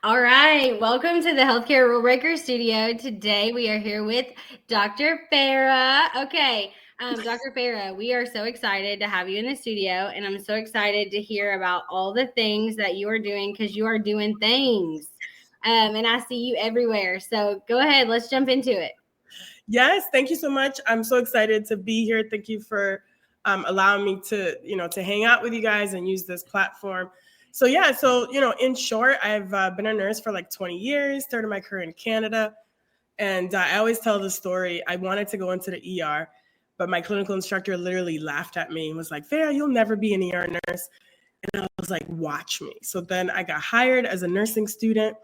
All right, welcome to the Healthcare Rule Breaker Studio. Today we are here with Dr. Farah. Okay, Dr. Farah, we are so excited to have you in the studio, and I'm so excited to hear about all the things that you are doing because you are doing things, and I see you everywhere. So go ahead, let's jump into it. Yes, thank you so much. I'm so excited to be here. Thank you for allowing me to, to hang out with you guys and use this platform. So in short, I've been a nurse for like 20 years, started my career in Canada. And I always tell the story. I wanted to go into the ER, but my clinical instructor literally laughed at me and was like, Farah, you'll never be an ER nurse. And I was like, watch me. So then I got hired as a nursing student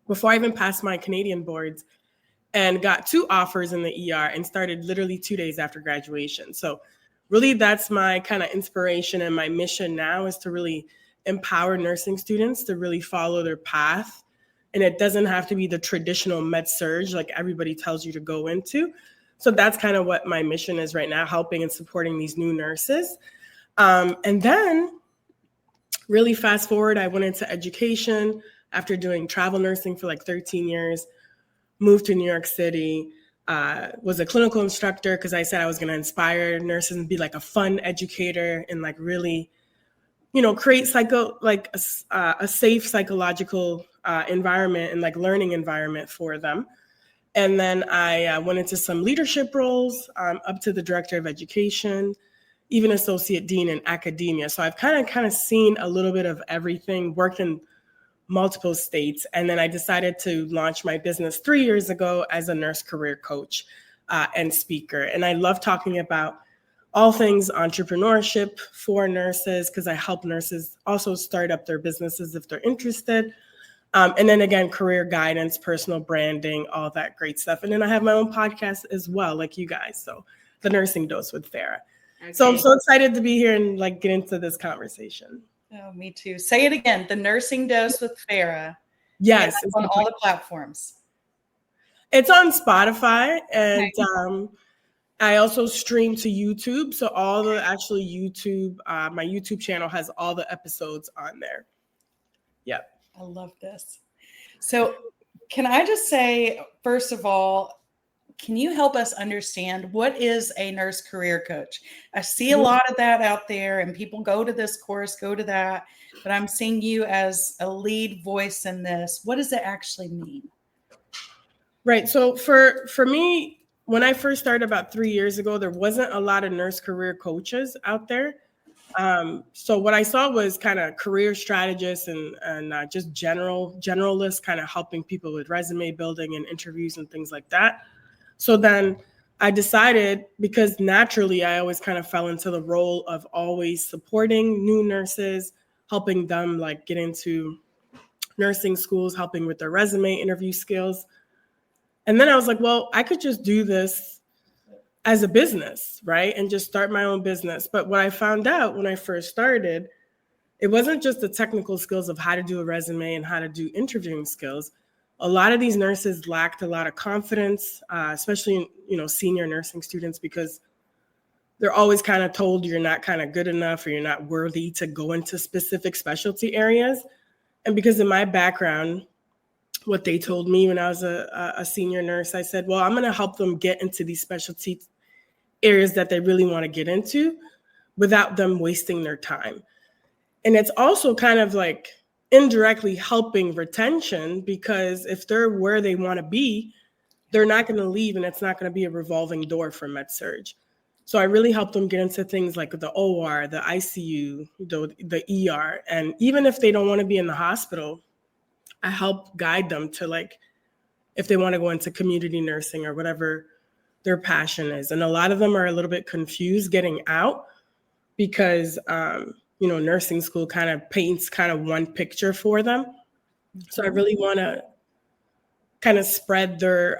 before I even passed my Canadian boards and got 2 offers in the ER and started literally 2 days after graduation. So really that's my kind of inspiration, and my mission now is to really empower nursing students to really follow their path. And it doesn't have to be the traditional med surg like everybody tells you to go into. So that's kind of what my mission is right now, helping and supporting these new nurses. And then really fast forward, I went into education after doing travel nursing for like 13 years. Moved to New York City, was a clinical instructor because I said I was going to inspire nurses and be like a fun educator and like really, create a safe psychological environment and like learning environment for them. And then I went into some leadership roles, up to the director of education, even associate dean in academia. So I've kind of seen a little bit of everything, worked in multiple states. And then I decided to launch my business 3 years ago as a nurse career coach and speaker. And I love talking about all things entrepreneurship for nurses because I help nurses also start up their businesses if they're interested. And then again, career guidance, personal branding, all that great stuff. And then I have my own podcast as well, like you guys. So the Nursing Dose with Farah. Okay. So I'm so excited to be here and like get into this conversation. Oh, me too. Say it again. The Nursing Dose with Farah. Yes. It's on all the platforms. It's on Spotify, and I also stream to YouTube. So all the actually YouTube, my YouTube channel has all the episodes on there. Yep. I love this. So can I just say, first of all, can you help us understand what is a nurse career coach? I see a lot of that out there, and people go to this course, go to that, but I'm seeing you as a lead voice in this. What does it actually mean? Right. So for me, when I first started about 3 years ago, there wasn't a lot of nurse career coaches out there. So what I saw was kind of career strategists and just generalists kind of helping people with resume building and interviews and things like that. So then I decided, because naturally I always kind of fell into the role of always supporting new nurses, helping them like get into nursing schools, helping with their resume interview skills. And then I was like, well, I could just do this as a business, right? And just start my own business. But what I found out when I first started, it wasn't just the technical skills of how to do a resume and how to do interviewing skills. A lot of these nurses lacked a lot of confidence, especially, senior nursing students, because they're always kind of told you're not kind of good enough or you're not worthy to go into specific specialty areas. And because of my background, what they told me when I was a senior nurse, I said, well, I'm going to help them get into these specialty areas that they really want to get into without them wasting their time. And it's also kind of like indirectly helping retention, because if they're where they want to be, they're not going to leave, and it's not going to be a revolving door for med surg. So I really help them get into things like the OR, the ICU, the ER. And even if they don't want to be in the hospital, I help guide them to like, if they want to go into community nursing or whatever their passion is. And a lot of them are a little bit confused getting out because, nursing school kind of paints kind of one picture for them. So I really want to kind of spread their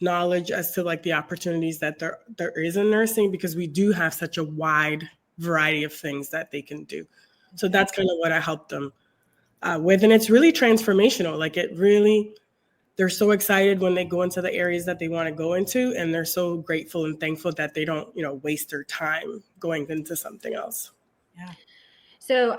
knowledge as to like the opportunities that there is in nursing, because we do have such a wide variety of things that they can do. So that's kind of what I help them with. And it's really transformational. Like they're so excited when they go into the areas that they want to go into, and they're so grateful and thankful that they don't, waste their time going into something else. Yeah. So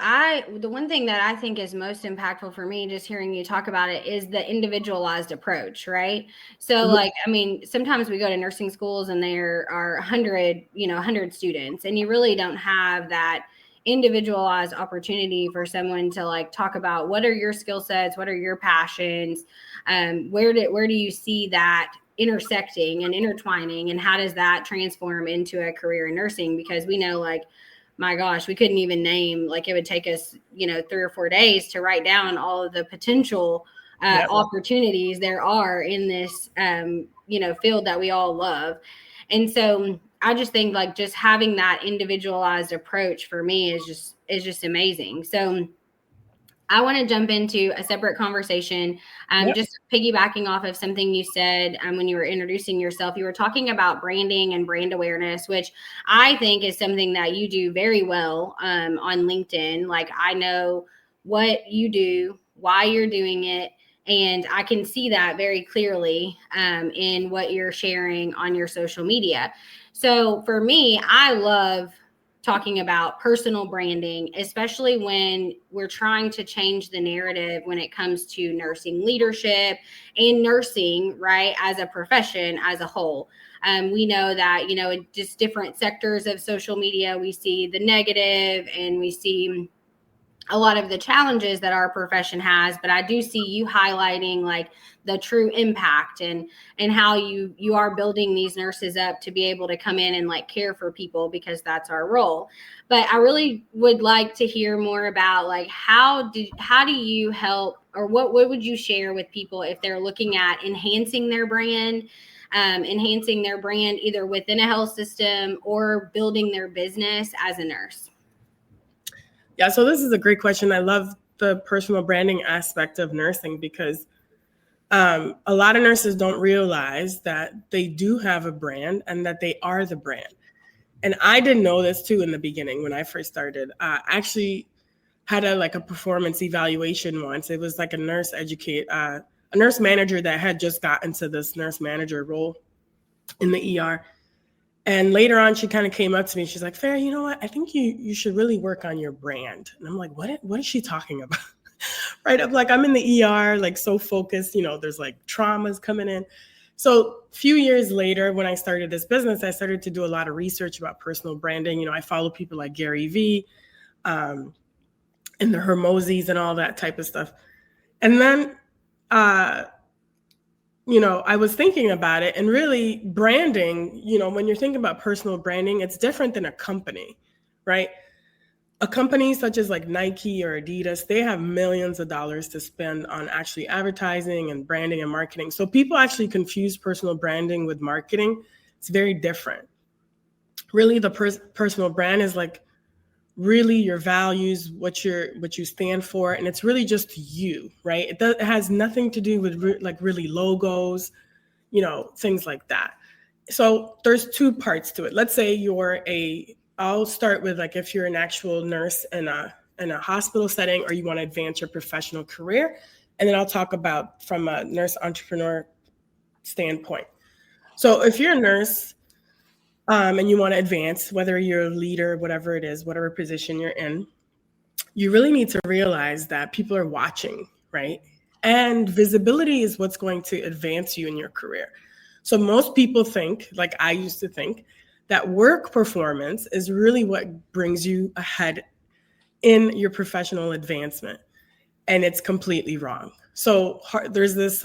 the one thing that I think is most impactful for me, just hearing you talk about it, is the individualized approach, right? So like, I mean, sometimes we go to nursing schools and there are 100 students, and you really don't have that individualized opportunity for someone to like talk about what are your skill sets, what are your passions, where do you see that intersecting and intertwining, and how does that transform into a career in nursing? Because we know, like, my gosh, we couldn't even name, like, it would take us, 3 or 4 days to write down all of the potential opportunities there are in this, field that we all love. And so I just think, like, just having that individualized approach for me is just amazing. So I want to jump into a separate conversation, just piggybacking off of something you said when you were introducing yourself. You were talking about branding and brand awareness, which I think is something that you do very well on LinkedIn. Like, I know what you do, why you're doing it, and I can see that very clearly in what you're sharing on your social media. So for me, I love talking about personal branding, especially when we're trying to change the narrative when it comes to nursing leadership and nursing, right, as a profession as a whole. We know that, in just different sectors of social media, we see the negative and we see a lot of the challenges that our profession has, but I do see you highlighting like the true impact and how you are building these nurses up to be able to come in and like care for people, because that's our role. But I really would like to hear more about like how do you help, or what would you share with people if they're looking at enhancing their brand either within a health system or building their business as a nurse? Yeah, so this is a great question. I love the personal branding aspect of nursing because a lot of nurses don't realize that they do have a brand and that they are the brand. And I didn't know this too in the beginning when I first started. Actually had a performance evaluation once. It was like a nurse manager that had just gotten to this nurse manager role in the ER. And later on, she kind of came up to me. She's like, Farah, you know what? I think you should really work on your brand. And I'm like, what is she talking about? Right. I'm like, I'm in the ER, like so focused, there's like traumas coming in. So a few years later, when I started this business, I started to do a lot of research about personal branding. I follow people like Gary Vee and the Hermosis and all that type of stuff. And then I was thinking about it, and really branding, when you're thinking about personal branding, it's different than a company, right? A company such as like Nike or Adidas, they have millions of dollars to spend on actually advertising and branding and marketing. So people actually confuse personal branding with marketing. It's very different. Really, the personal brand is like really your values, what you stand for, and it's really just you, right? It has nothing to do with really logos, things like that. So there's two parts to it. Let's say I'll start with like if you're an actual nurse in a hospital setting, or you want to advance your professional career, and then I'll talk about from a nurse entrepreneur standpoint. So if you're a nurse and you want to advance, whether you're a leader, whatever it is, whatever position you're in, you really need to realize that people are watching, right? And visibility is what's going to advance you in your career. So most people think, like I used to think, that work performance is really what brings you ahead in your professional advancement. And it's completely wrong. So there's this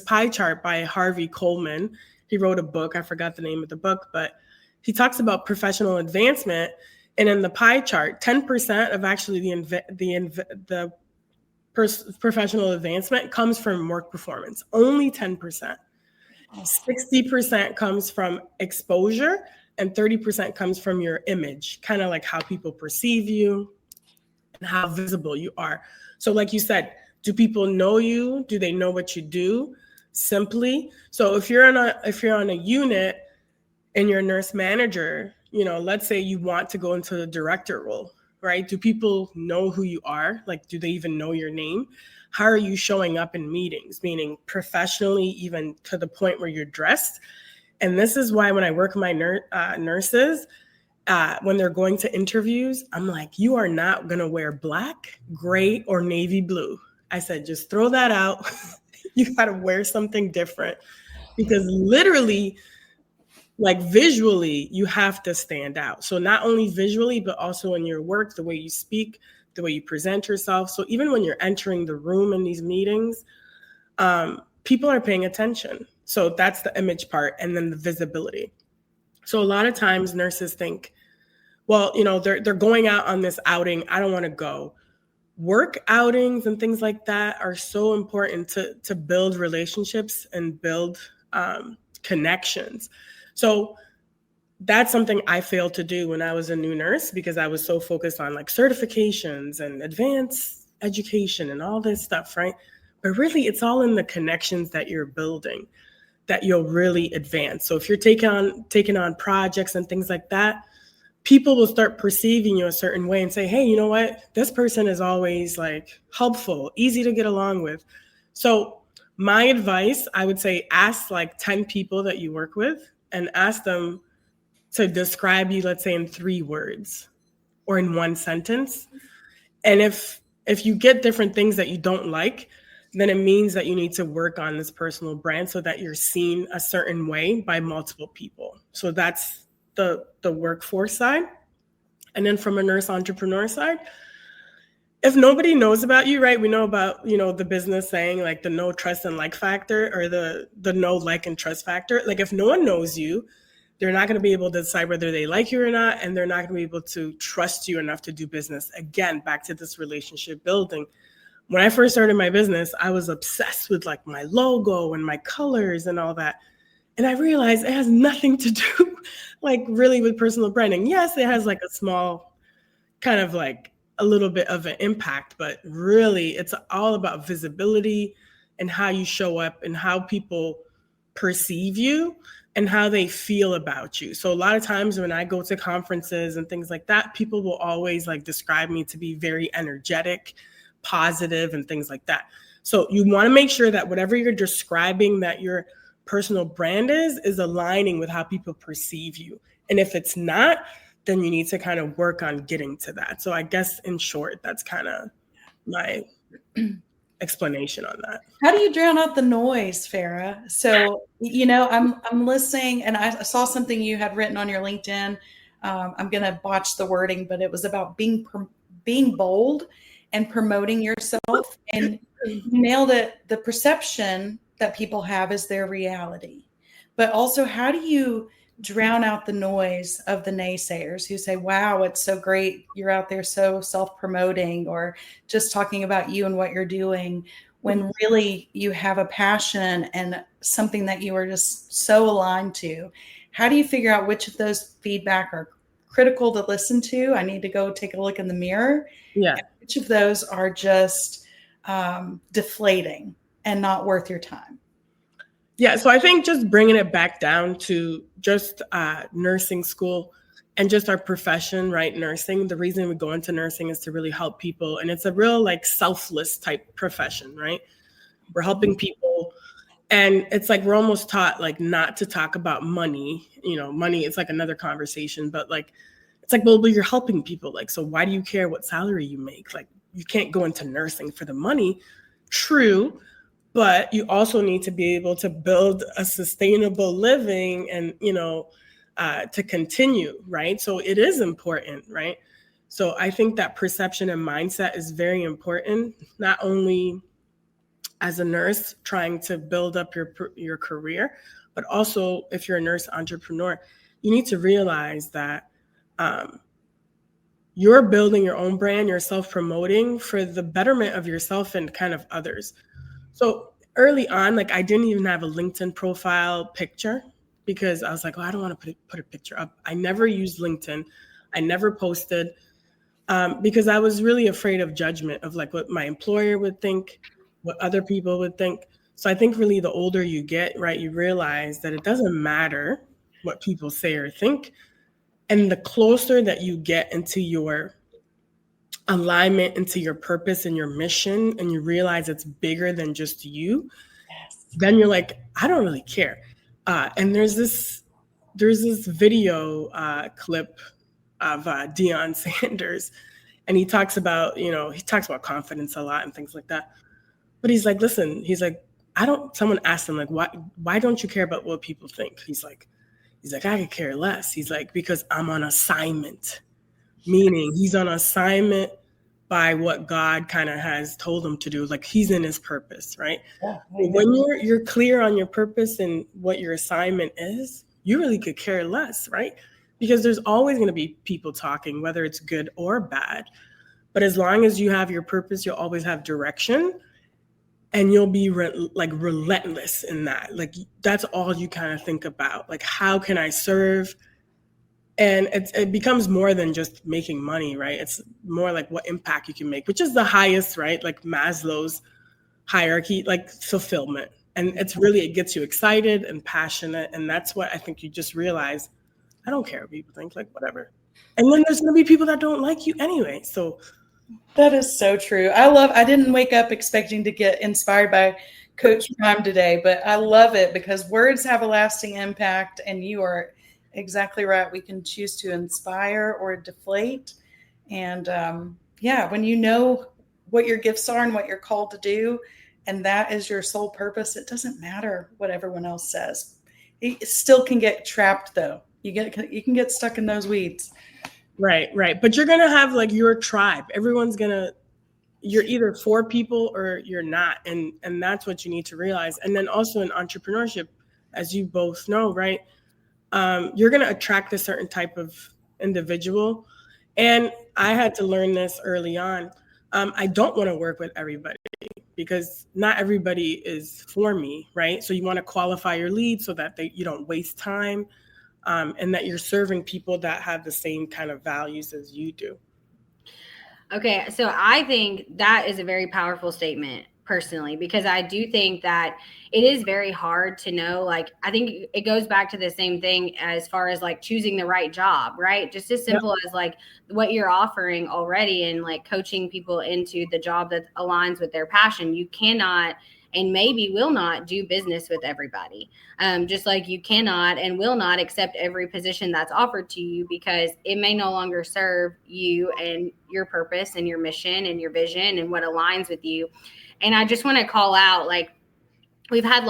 pie chart by Harvey Coleman. He wrote a book. I forgot the name of the book, but he talks about professional advancement. And in the pie chart, 10% of actually the professional advancement comes from work performance. Only 10%. 60% comes from exposure, and 30% comes from your image, kind of like how people perceive you and how visible you are. So like you said, do people know you? Do they know what you do? Simply. So if you're on a unit and you're a nurse manager, let's say you want to go into the director role, right? Do people know who you are? Like, do they even know your name? How are you showing up in meetings, meaning professionally, even to the point where you're dressed? And this is why when I work with my nurses, when they're going to interviews, I'm like, you are not going to wear black, gray, or navy blue. I said, just throw that out. You got to wear something different, because literally, like visually, you have to stand out. So not only visually, but also in your work, the way you speak, the way you present yourself. So even when you're entering the room in these meetings, people are paying attention. So that's the image part, and then the visibility. So a lot of times nurses think, well, they're going out on this outing, I don't want to go. Work outings and things like that are so important to build relationships and build connections. So that's something I failed to do when I was a new nurse, because I was so focused on like certifications and advanced education and all this stuff, right? But really, it's all in the connections that you're building that you'll really advance. So if you're taking on projects and things like that, people will start perceiving you a certain way and say, hey, you know what? This person is always like helpful, easy to get along with. So my advice, I would say, ask like 10 people that you work with and ask them to describe you, let's say in 3 words or in 1 sentence. And if you get different things that you don't like, then it means that you need to work on this personal brand so that you're seen a certain way by multiple people. So that's the workforce side. And then from a nurse entrepreneur side, if nobody knows about you, right? We know about, the business saying like the no trust and like factor, or the no like and trust factor. Like if no one knows you, they're not going to be able to decide whether they like you or not, and they're not going to be able to trust you enough to do business. Again, back to this relationship building. When I first started my business, I was obsessed with like my logo and my colors and all that. And I realized it has nothing to do like really with personal branding. Yes, it has like a small kind of like a little bit of an impact, but really it's all about visibility and how you show up and how people perceive you and how they feel about you. So a lot of times when I go to conferences and things like that, people will always like describe me to be very energetic, positive, and things like that. So you want to make sure that whatever you're describing that your personal brand is aligning with how people perceive you. And if it's not, then you need to kind of work on getting to that. So I guess in short, that's kind of my explanation on that. How do you drown out the noise, Farah? So, I'm listening, and I saw something you had written on your LinkedIn. I'm going to botch the wording, but it was about being bold and promoting yourself. And you nailed it. The perception that people have is their reality. But also, how do you drown out the noise of the naysayers who say, wow, it's so great, you're out there so self-promoting or just talking about you and what you're doing, when really you have a passion and something that you are just so aligned to? How do you figure out which of those feedback are critical to listen to? I need to go take a look in the mirror. Yeah. And which of those are just deflating and not worth your time? Yeah, so I think just bringing it back down to just nursing school and just our profession, right? Nursing. The reason we go into nursing is to really help people. And it's a real like selfless type profession, right? We're helping people. And it's like we're almost taught like not to talk about money. Money is like another conversation, but like it's like, well, you're helping people. Like, so why do you care what salary you make? Like, you can't go into nursing for the money. True. But you also need to be able to build a sustainable living and, to continue, right? So it is important, right? So I think that perception and mindset is very important, not only as a nurse trying to build up your career, but also if you're a nurse entrepreneur, you need to realize that you're building your own brand, you're self-promoting for the betterment of yourself and kind of others. So early on, like I didn't even have a LinkedIn profile picture because I was like, oh, I don't want to put a picture up. I never used LinkedIn. I never posted because I was really afraid of judgment of like what my employer would think, what other people would think. So I think really the older you get, right, you realize that it doesn't matter what people say or think. And the closer that you get into your alignment, into your purpose and your mission, and you realize it's bigger than just you, then you're like, I don't really care. And there's this video clip of Deion Sanders, and he talks about confidence a lot and things like that. But he's like, listen, he's like, someone asked him, like, why don't you care about what people think? He's like, I could care less. He's like, because I'm on assignment, meaning he's on assignment by what God kind of has told him to do. Like, he's in his purpose, right? Yeah, when you're clear on your purpose and what your assignment is, you really could care less, right? Because there's always going to be people talking, whether it's good or bad. But as long as you have your purpose, you'll always have direction, and you'll be relentless in that. Like, that's all you kind of think about. Like, how can I serve? And it becomes more than just making money, right? It's more like what impact you can make, which is the highest, right? Like Maslow's hierarchy, like fulfillment. And it gets you excited and passionate. And that's what I think you just realize. I don't care what people think, like, whatever. And then there's going to be people that don't like you anyway. So that is so true. I didn't wake up expecting to get inspired by Coach Prime today, but I love it because words have a lasting impact, and you are exactly right. We can choose to inspire or deflate. And when you know what your gifts are and what you're called to do, and that is your sole purpose, it doesn't matter what everyone else says. It still can get trapped, though. You can get stuck in those weeds. Right. But you're going to have like your tribe. You're either for people or you're not. And that's what you need to realize. And then also in entrepreneurship, as you both know, right, you're going to attract a certain type of individual. And I had to learn this early on. I don't want to work with everybody because not everybody is for me, right? So you want to qualify your leads so that you don't waste time, and that you're serving people that have the same kind of values as you do. Okay, so I think that is a very powerful statement personally, because I do think that it is very hard to know, like, I think it goes back to the same thing as far as like choosing the right job, right? Just as simple as like what you're offering already and like coaching people into the job that aligns with their passion. You cannot and maybe will not do business with everybody. Just like you cannot and will not accept every position that's offered to you because it may no longer serve you and your purpose and your mission and your vision and what aligns with you. And I just want to call out, like, we've had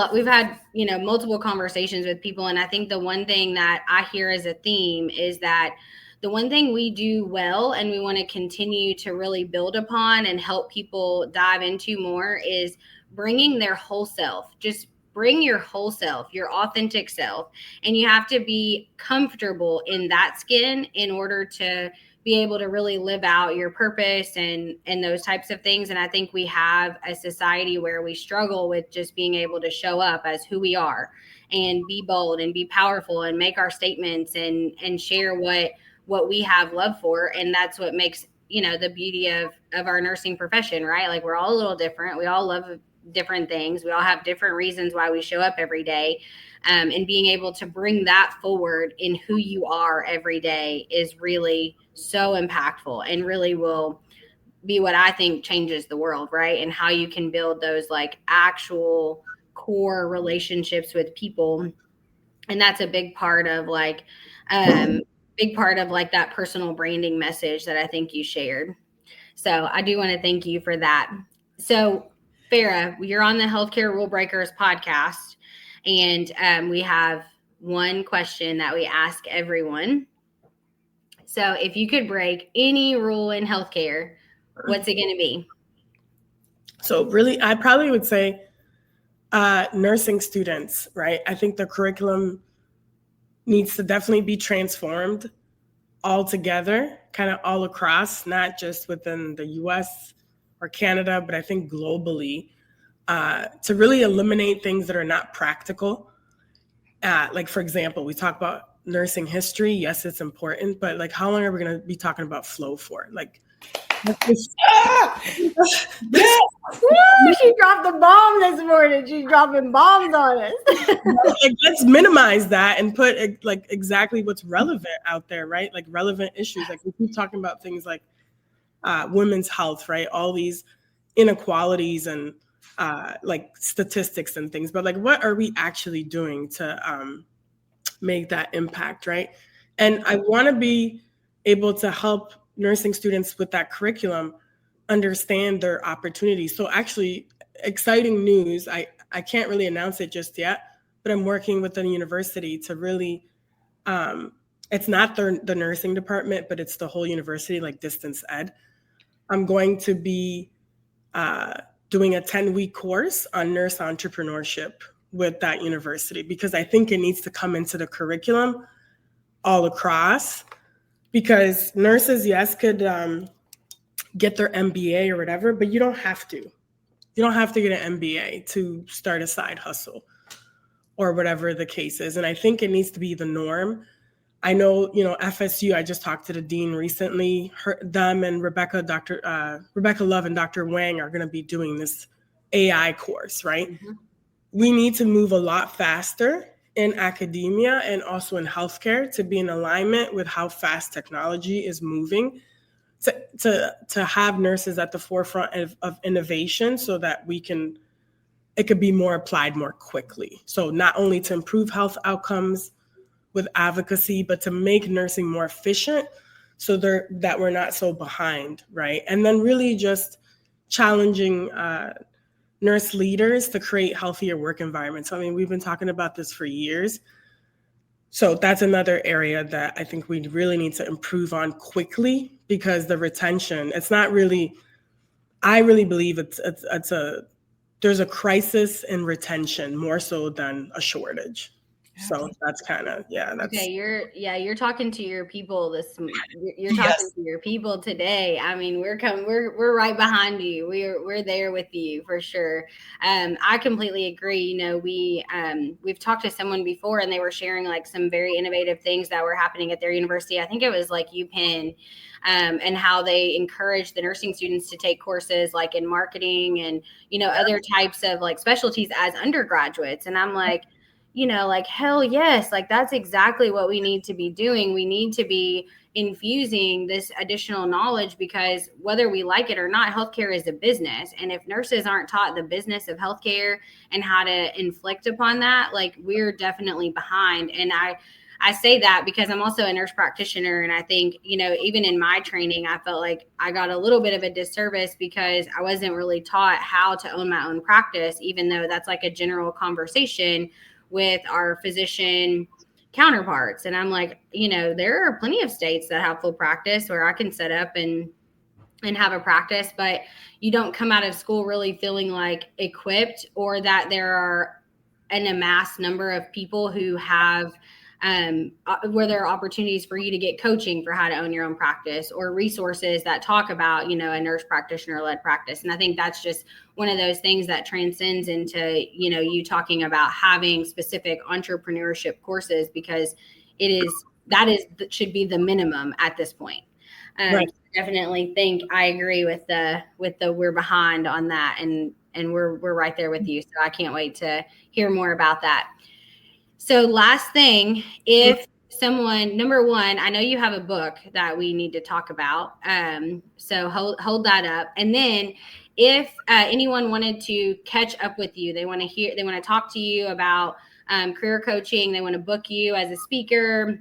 multiple conversations with people. And I think the one thing that I hear as a theme is that the one thing we do well and we want to continue to really build upon and help people dive into more is bringing their whole self. Just bring your whole self, your authentic self. And you have to be comfortable in that skin in order to be able to really live out your purpose and those types of things. And I think we have a society where we struggle with just being able to show up as who we are and be bold and be powerful and make our statements and share what we have love for. And that's what makes, the beauty of our nursing profession, right? Like, we're all a little different. We all love different things. We all have different reasons why we show up every day. And being able to bring that forward in who you are every day is really so impactful and really will be what I think changes the world, right? And how you can build those like actual core relationships with people. And that's a big part of that personal branding message that I think you shared. So I do want to thank you for that. So Farah, you're on the Healthcare Rule Breakers podcast, and we have one question that we ask everyone. So if you could break any rule in healthcare, what's it going to be? So really, I probably would say nursing students, right? I think the curriculum needs to definitely be transformed altogether, kind of all across, not just within the US or Canada, but I think globally, to really eliminate things that are not practical. Like, for example, we talk about nursing history. Yes, it's important, but like, how long are we going to be talking about flow for? Like, she dropped the bomb this morning. She's dropping bombs on us. Like, let's minimize that and put like exactly what's relevant out there, right? Like relevant issues. Like, we keep talking about things like women's health, right? All these inequalities and like statistics and things, but like, what are we actually doing to make that impact, right? And I want to be able to help nursing students with that curriculum understand their opportunities. So actually, exciting news. I can't really announce it just yet, but I'm working with the university to really, it's not the nursing department, but it's the whole university, like distance ed. I'm going to be doing a 10-week course on nurse entrepreneurship with that university, because I think it needs to come into the curriculum all across, because nurses, yes, could get their MBA or whatever, but you don't have to. You don't have to get an MBA to start a side hustle or whatever the case is. And I think it needs to be the norm. I know, FSU, I just talked to the dean recently. Them and Rebecca Love and Dr. Wang are going to be doing this AI course, right? Mm-hmm. We need to move a lot faster in academia and also in healthcare to be in alignment with how fast technology is moving, to have nurses at the forefront of innovation, so that it could be more applied more quickly. So not only to improve health outcomes with advocacy, but to make nursing more efficient, so that we're not so behind, right? And then really just challenging nurse leaders to create healthier work environments. I mean, we've been talking about this for years. So that's another area that I think we really need to improve on quickly, because the retention, it's not really, I really believe there's a crisis in retention more so than a shortage. So that's kind of, that's okay. You're talking to your people you're talking to your people today. I mean, we're right behind you. We're there with you for sure. I completely agree. We've talked to someone before, and they were sharing like some very innovative things that were happening at their university. I think it was like UPenn. And how they encourage the nursing students to take courses like in marketing and, other types of like specialties as undergraduates. And I'm like, like, hell yes, like that's exactly what we need to be doing. We need to be infusing this additional knowledge, because whether we like it or not, healthcare is a business. And if nurses aren't taught the business of healthcare and how to inflict upon that, like we're definitely behind. And I say that because I'm also a nurse practitioner. And I think, even in my training, I felt like I got a little bit of a disservice because I wasn't really taught how to own my own practice, even though that's like a general conversation with our physician counterparts. And I'm like, there are plenty of states that have full practice where I can set up and have a practice, but you don't come out of school really feeling like equipped, or that there are an amassed number of people who have where there are opportunities for you to get coaching for how to own your own practice, or resources that talk about, a nurse practitioner led practice. And I think that's just one of those things that transcends into, you talking about having specific entrepreneurship courses, because that should be the minimum at this point. Right. Definitely think I agree with the we're behind on that, and we're right there with you. So I can't wait to hear more about that. So last thing, if someone, number one, I know you have a book that we need to talk about. So hold that up. And then if anyone wanted to catch up with you, they want to talk to you about career coaching, they want to book you as a speaker,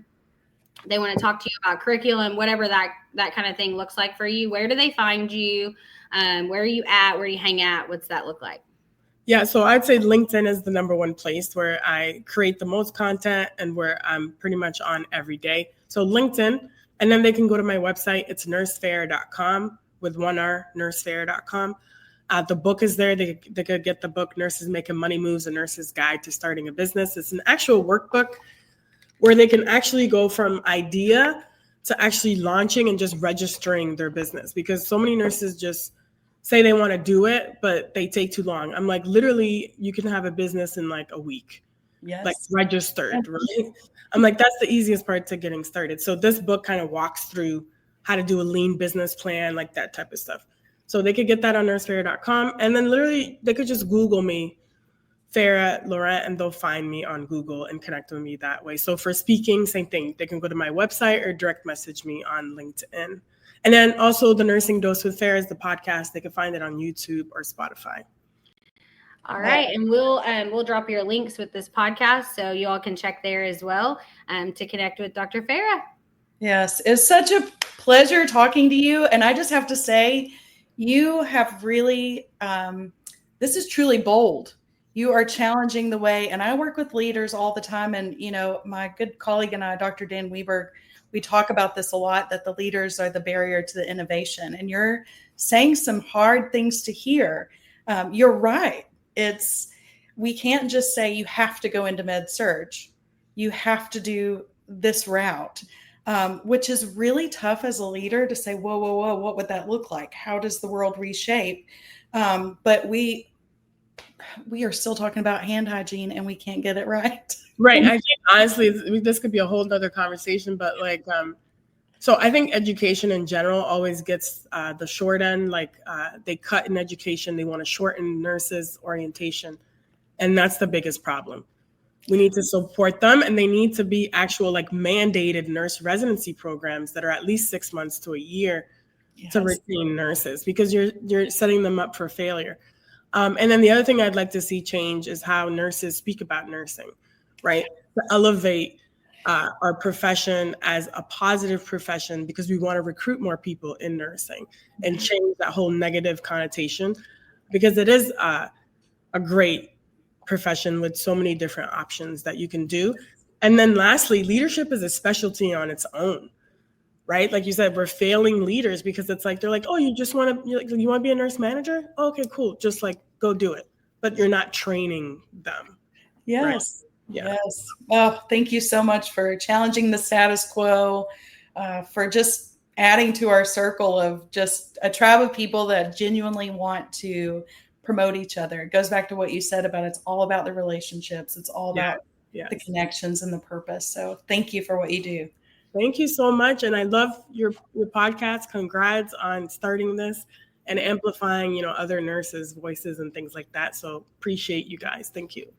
they want to talk to you about curriculum, whatever that kind of thing looks like for you, where do they find you? Where are you at? Where do you hang out? What's that look like? Yeah, so I'd say LinkedIn is the number one place where I create the most content and where I'm pretty much on every day. So LinkedIn, and then they can go to my website. It's nursefair.com with one R, nursefair.com. The book is there. They could get the book, Nurses Making Money Moves, A Nurse's Guide to Starting a Business. It's an actual workbook where they can actually go from idea to actually launching and just registering their business, because so many nurses just say they want to do it, but they take too long. I'm like, literally, you can have a business in like a week, like registered, right? I'm like, that's the easiest part to getting started. So this book kind of walks through how to do a lean business plan, like that type of stuff. So they could get that on nursefair.com. And then literally they could just Google me, Farah Laurent, and they'll find me on Google and connect with me that way. So for speaking, same thing. They can go to my website or direct message me on LinkedIn. And then also the Nursing Dose with Farah is the podcast. They can find it on YouTube or Spotify. All right. And we'll drop your links with this podcast, so you all can check there as well to connect with Dr. Farah. Yes, it's such a pleasure talking to you. And I just have to say, you have really, this is truly bold. You are challenging the way, and I work with leaders all the time. And, my good colleague and I, Dr. Dan Weberg, we talk about this a lot, that the leaders are the barrier to the innovation. And you're saying some hard things to hear. You're right. We can't just say you have to go into med surg. You have to do this route. Which is really tough as a leader to say, whoa, whoa, whoa, what would that look like? How does the world reshape? But we are still talking about hand hygiene and we can't get it right. Right. I think honestly, this could be a whole nother conversation, but so I think education in general always gets the short end. They cut in education. They want to shorten nurses' orientation. And that's the biggest problem. We need to support them, and they need to be actual mandated nurse residency programs that are at least 6 months to a year to retain nurses, because you're setting them up for failure. And then the other thing I'd like to see change is how nurses speak about nursing, right? To elevate our profession as a positive profession, because we want to recruit more people in nursing and change that whole negative connotation, because it is a great profession with so many different options that you can do. And then lastly, leadership is a specialty on its own, right? Like you said, we're failing leaders because it's they're like, oh, you just want to, you want to be a nurse manager? Oh, okay, cool. Just go do it. But you're not training them. Yes. Right? Yeah. Yes. Oh, thank you so much for challenging the status quo, for just adding to our circle of just a tribe of people that genuinely want to promote each other. It goes back to what you said about it's all about the relationships. It's all about the connections and the purpose. So thank you for what you do. Thank you so much. And I love your podcast. Congrats on starting this and amplifying, other nurses' voices and things like that. So appreciate you guys. Thank you.